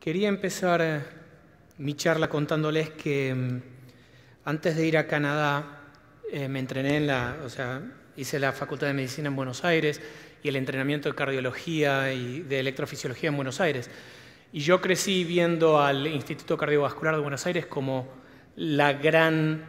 Quería empezar mi charla contándoles que antes de ir a Canadá me entrené hice la Facultad de Medicina en Buenos Aires y el entrenamiento de cardiología y de electrofisiología en Buenos Aires. Y yo crecí viendo al Instituto Cardiovascular de Buenos Aires como la gran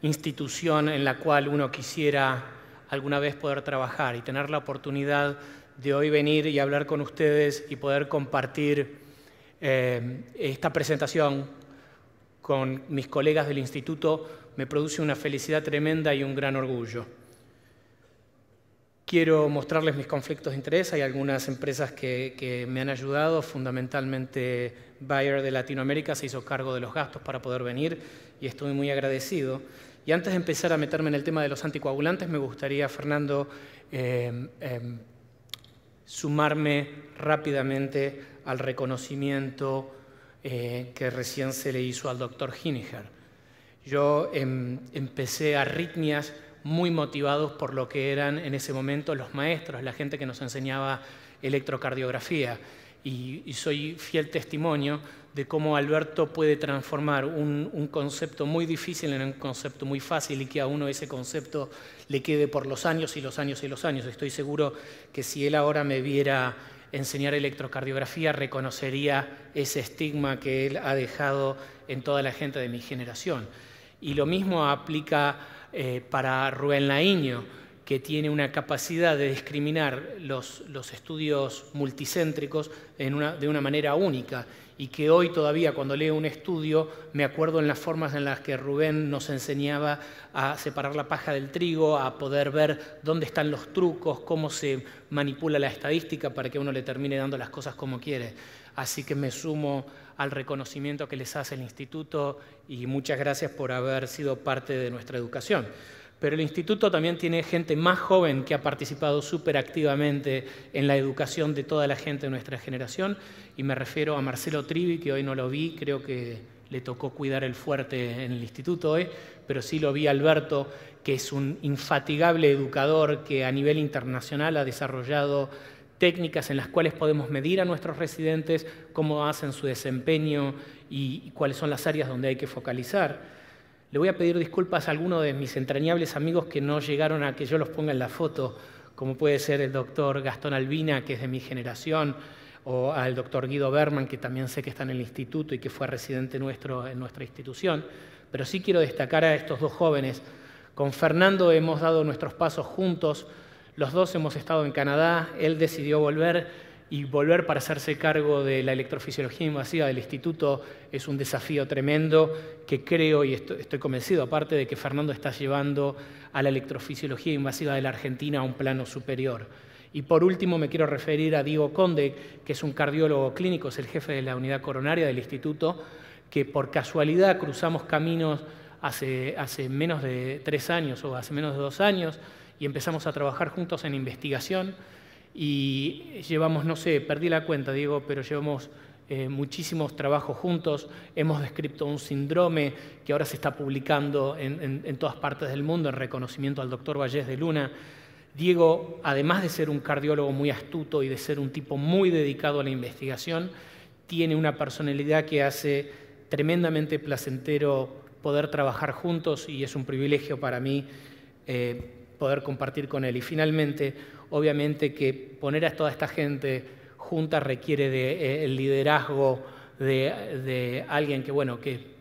institución en la cual uno quisiera alguna vez poder trabajar y tener la oportunidad de hoy venir y hablar con ustedes y poder compartir esta presentación con mis colegas del instituto me produce una felicidad tremenda y un gran orgullo. Quiero mostrarles mis conflictos de interés. Hay algunas empresas que me han ayudado, fundamentalmente Bayer de Latinoamérica se hizo cargo de los gastos para poder venir y estoy muy agradecido. Y antes de empezar a meterme en el tema de los anticoagulantes, me gustaría, Fernando, sumarme rápidamente al reconocimiento que recién se le hizo al doctor Hiniger. Yo empecé arritmias muy motivados por lo que eran en ese momento los maestros, la gente que nos enseñaba electrocardiografía. Y soy fiel testimonio de cómo Alberto puede transformar un concepto muy difícil en un concepto muy fácil y que a uno ese concepto le quede por los años y los años y los años. Estoy seguro que si él ahora me viera enseñar electrocardiografía, reconocería ese estigma que él ha dejado en toda la gente de mi generación. Y lo mismo aplica para Rubén Laíño, que tiene una capacidad de discriminar los estudios multicéntricos de una manera única y que hoy todavía cuando leo un estudio me acuerdo en las formas en las que Rubén nos enseñaba a separar la paja del trigo, a poder ver dónde están los trucos, cómo se manipula la estadística para que uno le termine dando las cosas como quiere. Así que me sumo al reconocimiento que les hace el Instituto y muchas gracias por haber sido parte de nuestra educación. Pero el Instituto también tiene gente más joven que ha participado súper activamente en la educación de toda la gente de nuestra generación, y me refiero a Marcelo Trivi, que hoy no lo vi, creo que le tocó cuidar el fuerte en el Instituto hoy, pero sí lo vi a Alberto, que es un infatigable educador que a nivel internacional ha desarrollado técnicas en las cuales podemos medir a nuestros residentes cómo hacen su desempeño y cuáles son las áreas donde hay que focalizar. Le voy a pedir disculpas a algunos de mis entrañables amigos que no llegaron a que yo los ponga en la foto, como puede ser el doctor Gastón Albina, que es de mi generación, o al doctor Guido Berman, que también sé que está en el instituto y que fue residente nuestro en nuestra institución. Pero sí quiero destacar a estos dos jóvenes. Con Fernando hemos dado nuestros pasos juntos. Los dos hemos estado en Canadá. Él decidió volver para hacerse cargo de la electrofisiología invasiva del instituto es un desafío tremendo que creo y estoy convencido, aparte de que Fernando está llevando a la electrofisiología invasiva de la Argentina a un plano superior. Y por último me quiero referir a Diego Conde, que es un cardiólogo clínico, es el jefe de la unidad coronaria del instituto, que por casualidad cruzamos caminos hace menos de 3 años o hace menos de 2 años y empezamos a trabajar juntos en investigación. Y llevamos, no sé, perdí la cuenta, Diego, pero llevamos muchísimos trabajos juntos. Hemos descrito un síndrome que ahora se está publicando en todas partes del mundo en reconocimiento al doctor Vallés de Luna. Diego, además de ser un cardiólogo muy astuto y de ser un tipo muy dedicado a la investigación, tiene una personalidad que hace tremendamente placentero poder trabajar juntos y es un privilegio para mí poder compartir con él. Y finalmente, obviamente que poner a toda esta gente junta requiere el liderazgo de alguien que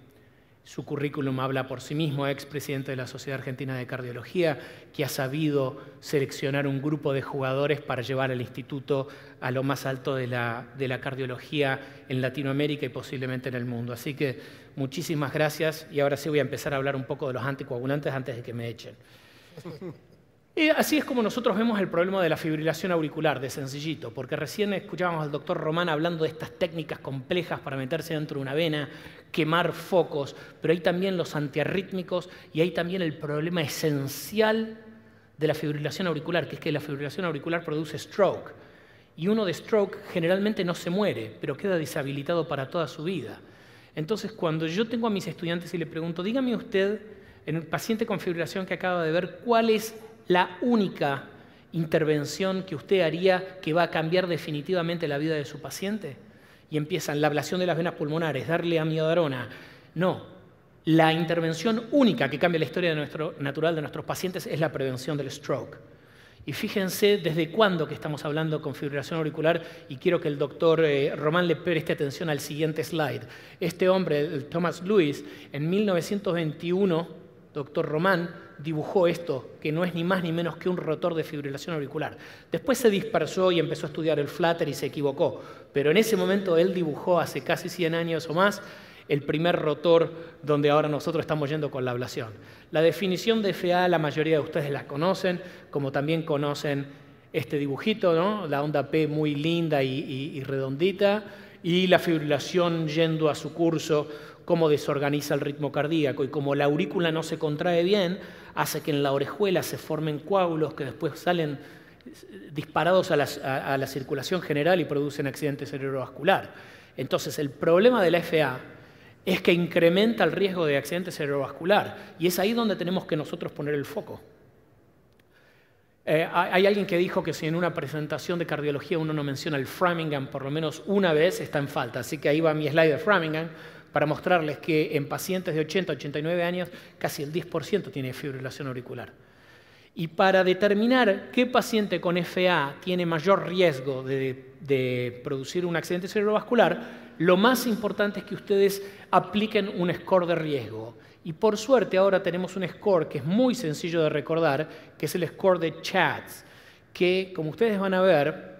su currículum habla por sí mismo, expresidente de la Sociedad Argentina de Cardiología, que ha sabido seleccionar un grupo de jugadores para llevar al instituto a lo más alto de la cardiología en Latinoamérica y posiblemente en el mundo. Así que muchísimas gracias y ahora sí voy a empezar a hablar un poco de los anticoagulantes antes de que me echen. Y así es como nosotros vemos el problema de la fibrilación auricular, de sencillito, porque recién escuchábamos al doctor Román hablando de estas técnicas complejas para meterse dentro de una vena, quemar focos, pero hay también los antiarrítmicos y hay también el problema esencial de la fibrilación auricular, que es que la fibrilación auricular produce stroke. Y uno de stroke generalmente no se muere, pero queda deshabilitado para toda su vida. Entonces, cuando yo tengo a mis estudiantes y le pregunto, dígame usted, en el paciente con fibrilación que acaba de ver, ¿cuál es la única intervención que usted haría que va a cambiar definitivamente la vida de su paciente? y empiezan la ablación de las venas pulmonares, darle amiodarona. No, la intervención única que cambia la historia natural de nuestros pacientes es la prevención del stroke. Y fíjense desde cuándo que estamos hablando con fibrilación auricular, y quiero que el doctor Román le preste atención al siguiente slide. Este hombre, el Thomas Lewis, en 1921, doctor Román, dibujó esto, que no es ni más ni menos que un rotor de fibrilación auricular. Después se dispersó y empezó a estudiar el flutter y se equivocó, pero en ese momento él dibujó, hace casi 100 años o más, el primer rotor donde ahora nosotros estamos yendo con la ablación. La definición de FA la mayoría de ustedes la conocen, como también conocen este dibujito, ¿no? La onda P muy linda y redondita, y la fibrilación yendo a su curso, cómo desorganiza el ritmo cardíaco, y como la aurícula no se contrae bien, hace que en la orejuela se formen coágulos que después salen disparados a la circulación general y producen accidente cerebrovascular. Entonces, el problema de la FA es que incrementa el riesgo de accidente cerebrovascular, y es ahí donde tenemos que nosotros poner el foco. Hay alguien que dijo que si en una presentación de cardiología uno no menciona el Framingham por lo menos una vez, está en falta. Así que ahí va mi slide de Framingham para mostrarles que en pacientes de 80 a 89 años casi el 10% tiene fibrilación auricular. Y para determinar qué paciente con FA tiene mayor riesgo de producir un accidente cerebrovascular, lo más importante es que ustedes apliquen un score de riesgo. Y por suerte ahora tenemos un score que es muy sencillo de recordar, que es el score de CHADS, que como ustedes van a ver,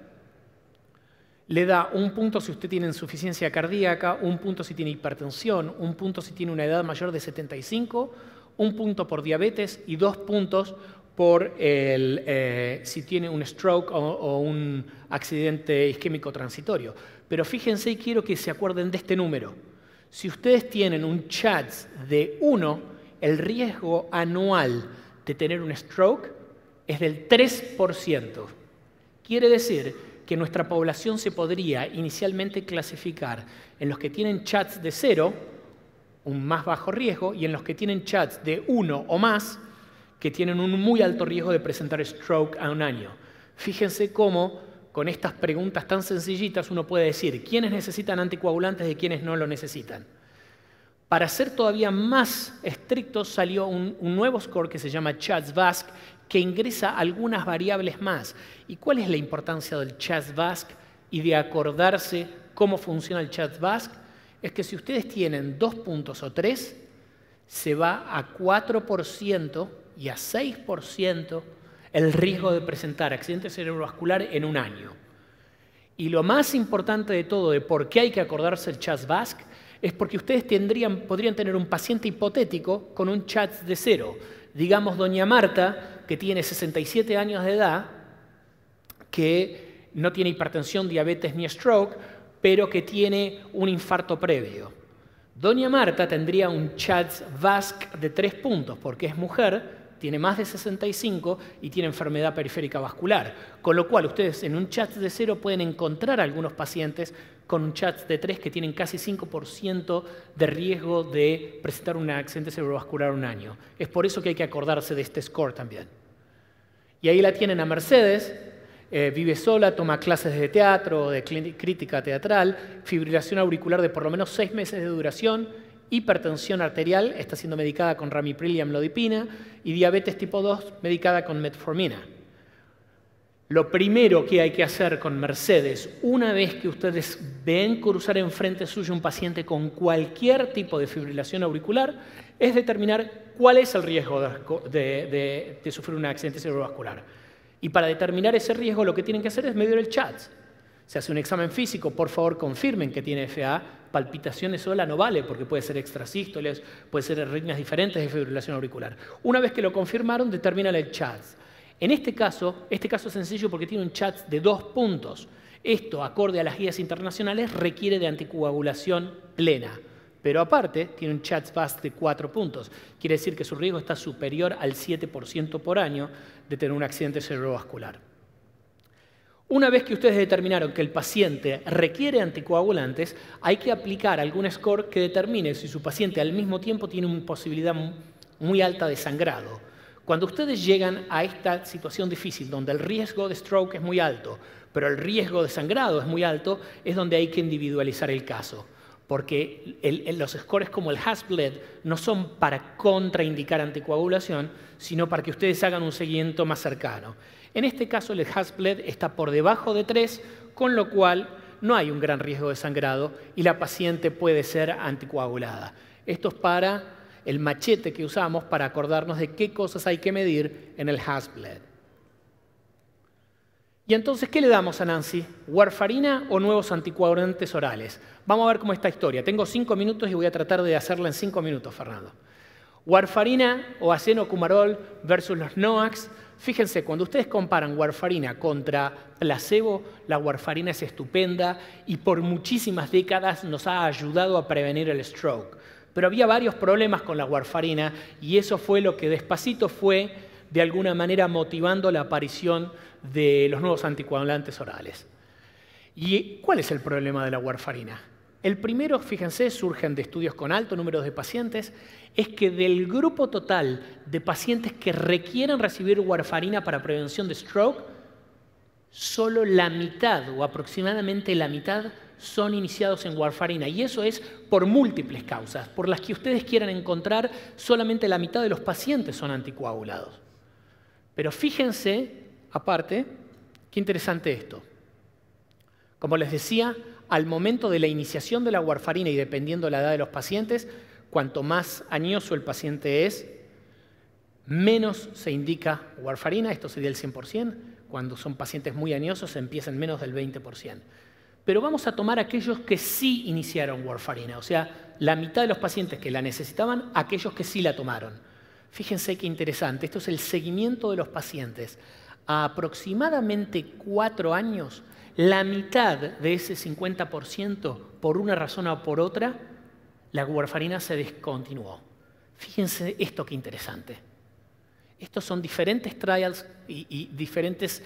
le da un punto si usted tiene insuficiencia cardíaca, un punto si tiene hipertensión, un punto si tiene una edad mayor de 75, un punto por diabetes y 2 puntos por si tiene un stroke o un accidente isquémico transitorio. Pero fíjense y quiero que se acuerden de este número. Si ustedes tienen un CHADS de 1, el riesgo anual de tener un stroke es del 3%. Quiere decir que nuestra población se podría inicialmente clasificar en los que tienen CHADS de 0, un más bajo riesgo, y en los que tienen CHADS de 1 o más, que tienen un muy alto riesgo de presentar stroke a un año. Fíjense cómo con estas preguntas tan sencillitas uno puede decir quiénes necesitan anticoagulantes y quiénes no lo necesitan. Para ser todavía más estrictos salió un nuevo score que se llama CHADS-VASc, que ingresa algunas variables más. ¿Y cuál es la importancia del CHADS-VASc y de acordarse cómo funciona el CHADS-VASc? Es que si ustedes tienen 2 puntos o 3, se va a 4% y a 6% el riesgo de presentar accidente cerebrovascular en un año. Y lo más importante de todo, de por qué hay que acordarse el CHADS-VASc, es porque ustedes podrían tener un paciente hipotético con un CHADS de 0. Digamos, doña Marta, que tiene 67 años de edad, que no tiene hipertensión, diabetes ni stroke, pero que tiene un infarto previo. Doña Marta tendría un CHADS-VASc de 3 puntos, porque es mujer, tiene más de 65 y tiene enfermedad periférica vascular. Con lo cual, ustedes en un CHADS de 0 pueden encontrar algunos pacientes con un CHADS de 3 que tienen casi 5% de riesgo de presentar un accidente cerebrovascular un año. Es por eso que hay que acordarse de este score también. Y ahí la tienen a Mercedes, vive sola, toma clases de teatro, de crítica teatral, fibrilación auricular de por lo menos 6 meses de duración, hipertensión arterial, está siendo medicada con ramipril y amlodipina, y diabetes tipo 2, medicada con metformina. Lo primero que hay que hacer con Mercedes, una vez que ustedes ven cruzar enfrente suyo un paciente con cualquier tipo de fibrilación auricular, es determinar cuál es el riesgo de sufrir un accidente cerebrovascular. Y para determinar ese riesgo, lo que tienen que hacer es medir el CHADS. Se hace un examen físico, por favor confirmen que tiene FA. Palpitaciones sola no vale, porque puede ser extrasístoles, puede ser arritmias diferentes de fibrilación auricular. Una vez que lo confirmaron, determinan el CHADS. En este caso es sencillo porque tiene un CHADS de 2 puntos. Esto, acorde a las guías internacionales, requiere de anticoagulación plena. Pero aparte, tiene un CHADS-VASc de 4 puntos. Quiere decir que su riesgo está superior al 7% por año de tener un accidente cerebrovascular. Una vez que ustedes determinaron que el paciente requiere anticoagulantes, hay que aplicar algún score que determine si su paciente al mismo tiempo tiene una posibilidad muy alta de sangrado. Cuando ustedes llegan a esta situación difícil, donde el riesgo de stroke es muy alto, pero el riesgo de sangrado es muy alto, es donde hay que individualizar el caso. Porque los scores como el Hasbled no son para contraindicar anticoagulación, sino para que ustedes hagan un seguimiento más cercano. En este caso, el Hasbled está por debajo de 3, con lo cual no hay un gran riesgo de sangrado y la paciente puede ser anticoagulada. Esto es para el machete que usamos para acordarnos de qué cosas hay que medir en el Hasbled. Y entonces, ¿qué le damos a Nancy? ¿Warfarina o nuevos anticoagulantes orales? Vamos a ver cómo está esta historia. Tengo 5 minutos y voy a tratar de hacerla en 5 minutos, Fernando. Warfarina o acenocumarol versus los NOACs. Fíjense, cuando ustedes comparan warfarina contra placebo, la warfarina es estupenda y por muchísimas décadas nos ha ayudado a prevenir el stroke. Pero había varios problemas con la warfarina y eso fue lo que despacito fue, de alguna manera, motivando la aparición de los nuevos anticoagulantes orales. ¿Y cuál es el problema de la warfarina? El primero, fíjense, surgen de estudios con alto número de pacientes, es que del grupo total de pacientes que requieren recibir warfarina para prevención de stroke, solo la mitad o aproximadamente la mitad son iniciados en warfarina. Y eso es por múltiples causas, por las que ustedes quieran encontrar, solamente la mitad de los pacientes son anticoagulados. Pero fíjense, aparte, qué interesante esto. Como les decía, al momento de la iniciación de la warfarina y dependiendo de la edad de los pacientes, cuanto más añoso el paciente es, menos se indica warfarina, esto sería el 100%, cuando son pacientes muy añosos se empieza en menos del 20%. Pero vamos a tomar aquellos que sí iniciaron warfarina, o sea, la mitad de los pacientes que la necesitaban, aquellos que sí la tomaron. Fíjense qué interesante, esto es el seguimiento de los pacientes. A aproximadamente 4 años, la mitad de ese 50%, por una razón o por otra, la warfarina se descontinuó. Fíjense esto qué interesante. Estos son diferentes trials y diferentes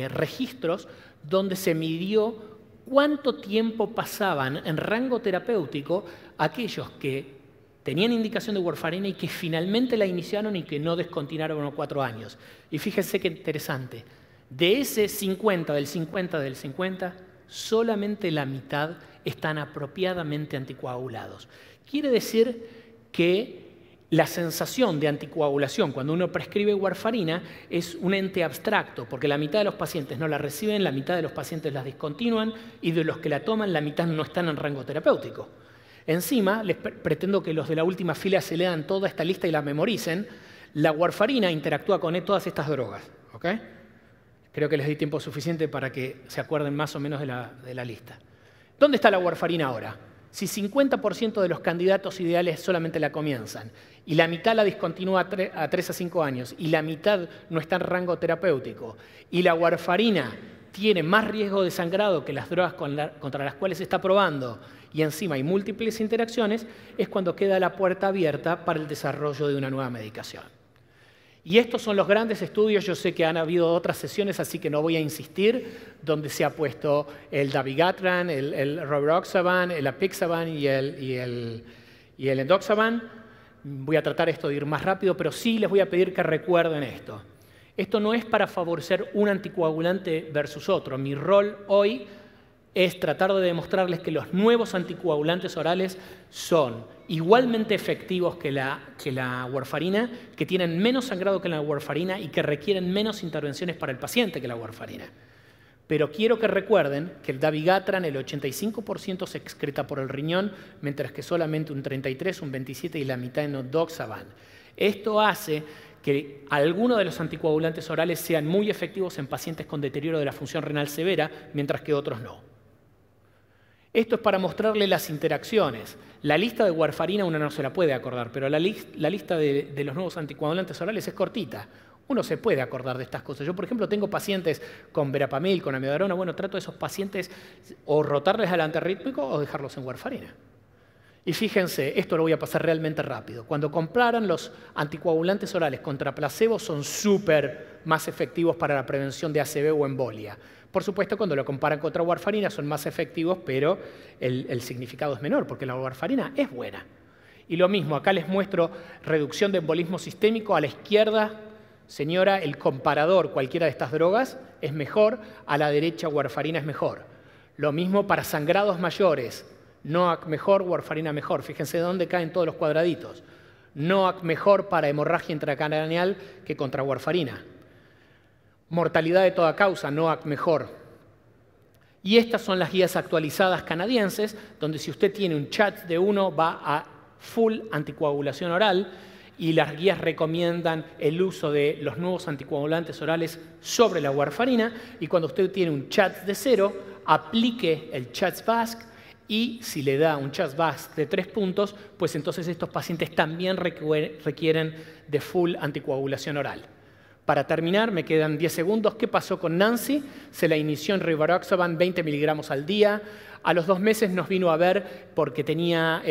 registros donde se midió cuánto tiempo pasaban en rango terapéutico aquellos que tenían indicación de warfarina y que finalmente la iniciaron y que no descontinuaron a 4 años. Y fíjense qué interesante. De ese 50, del 50, del 50, solamente la mitad están apropiadamente anticoagulados. Quiere decir que la sensación de anticoagulación cuando uno prescribe warfarina es un ente abstracto, porque la mitad de los pacientes no la reciben, la mitad de los pacientes la discontinúan y de los que la toman, la mitad no están en rango terapéutico. Encima, les pretendo que los de la última fila se lean toda esta lista y la memoricen. La warfarina interactúa con todas estas drogas. ¿Okay? Creo que les di tiempo suficiente para que se acuerden más o menos de la lista. ¿Dónde está la warfarina ahora? Si 50% de los candidatos ideales solamente la comienzan y la mitad la discontinúa a 3 a 5 años y la mitad no está en rango terapéutico y la warfarina tiene más riesgo de sangrado que las drogas contra las cuales se está probando y encima hay múltiples interacciones, es cuando queda la puerta abierta para el desarrollo de una nueva medicación. Y estos son los grandes estudios, yo sé que han habido otras sesiones, así que no voy a insistir, donde se ha puesto el dabigatran, el rivaroxaban, el apixaban y el endoxaban. Voy a tratar esto de ir más rápido, pero sí les voy a pedir que recuerden esto. Esto no es para favorecer un anticoagulante versus otro. Mi rol hoy es tratar de demostrarles que los nuevos anticoagulantes orales son igualmente efectivos que la warfarina, que tienen menos sangrado que la warfarina y que requieren menos intervenciones para el paciente que la warfarina. Pero quiero que recuerden que el dabigatran, el 85% se excreta por el riñón, mientras que solamente un 33, un 27 y la mitad en endoxaban. Esto hace que algunos de los anticoagulantes orales sean muy efectivos en pacientes con deterioro de la función renal severa, mientras que otros no. Esto es para mostrarle las interacciones. La lista de warfarina uno no se la puede acordar, pero la lista de los nuevos anticoagulantes orales es cortita. Uno se puede acordar de estas cosas. Yo, por ejemplo, tengo pacientes con verapamil, con amiodarona. Bueno, trato a esos pacientes o rotarles al antirrítmico o dejarlos en warfarina. Y fíjense, esto lo voy a pasar realmente rápido. Cuando comparan los anticoagulantes orales contra placebo, son súper más efectivos para la prevención de ACV o embolia. Por supuesto, cuando lo comparan contra warfarina son más efectivos, pero el significado es menor, porque la warfarina es buena. Y lo mismo, acá les muestro reducción de embolismo sistémico. A la izquierda Señora, el comparador, cualquiera de estas drogas, es mejor. A la derecha, warfarina es mejor. Lo mismo para sangrados mayores. NOAC mejor, warfarina mejor. Fíjense dónde caen todos los cuadraditos. NOAC mejor para hemorragia intracraneal que contra warfarina. Mortalidad de toda causa, NOAC mejor. Y estas son las guías actualizadas canadienses, donde si usted tiene un chat de 1 va a full anticoagulación oral, y las guías recomiendan el uso de los nuevos anticoagulantes orales sobre la warfarina, y cuando usted tiene un chat de 0, aplique el CHADS-VASc, y si le da un CHADS-VASc de 3 puntos, pues entonces estos pacientes también requieren de full anticoagulación oral. Para terminar, me quedan 10 segundos. ¿Qué pasó con Nancy? Se la inició en rivaroxaban 20 miligramos al día. A los 2 meses nos vino a ver porque tenía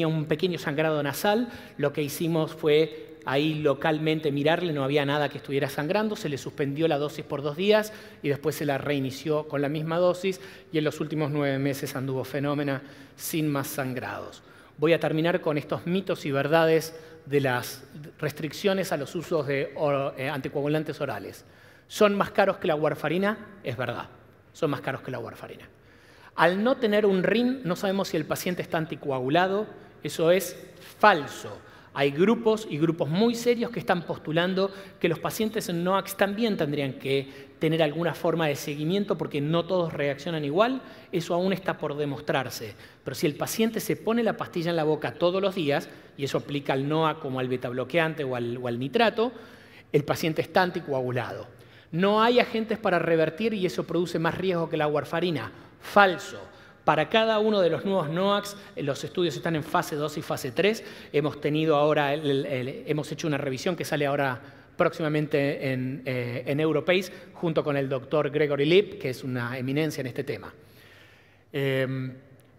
un pequeño sangrado nasal. Lo que hicimos fue ahí localmente mirarle, no había nada que estuviera sangrando, se le suspendió la dosis por 2 días y después se la reinició con la misma dosis y en los últimos 9 meses anduvo fenómena sin más sangrados. Voy a terminar con estos mitos y verdades de las restricciones a los usos de anticoagulantes orales. ¿Son más caros que la warfarina? Es verdad, son más caros que la warfarina. Al no tener un RIN, no sabemos si el paciente está anticoagulado. Eso es falso. Hay grupos y grupos muy serios que están postulando que los pacientes en NOACs también tendrían que tener alguna forma de seguimiento porque no todos reaccionan igual. Eso aún está por demostrarse. Pero si el paciente se pone la pastilla en la boca todos los días, y eso aplica al NOAC como al betabloqueante o al nitrato, el paciente está anticoagulado. No hay agentes para revertir y eso produce más riesgo que la warfarina. Falso. Para cada uno de los nuevos NOACs, los estudios están en fase 2 y fase 3. Hemos hecho una revisión que sale ahora próximamente en Europace, junto con el doctor Gregory Lipp, que es una eminencia en este tema.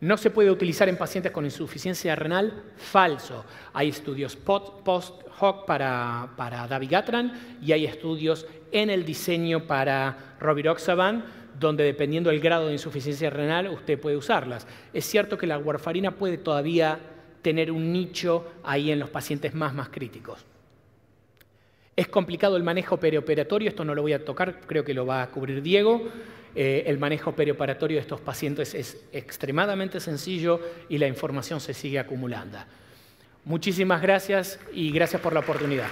No se puede utilizar en pacientes con insuficiencia renal. Falso. Hay estudios post-hoc para dabigatran y hay estudios en el diseño para rivaroxaban, donde dependiendo del grado de insuficiencia renal usted puede usarlas. Es cierto que la warfarina puede todavía tener un nicho ahí en los pacientes más críticos. Es complicado el manejo perioperatorio, esto no lo voy a tocar, creo que lo va a cubrir Diego. El manejo perioperatorio de estos pacientes es extremadamente sencillo y la información se sigue acumulando. Muchísimas gracias y gracias por la oportunidad.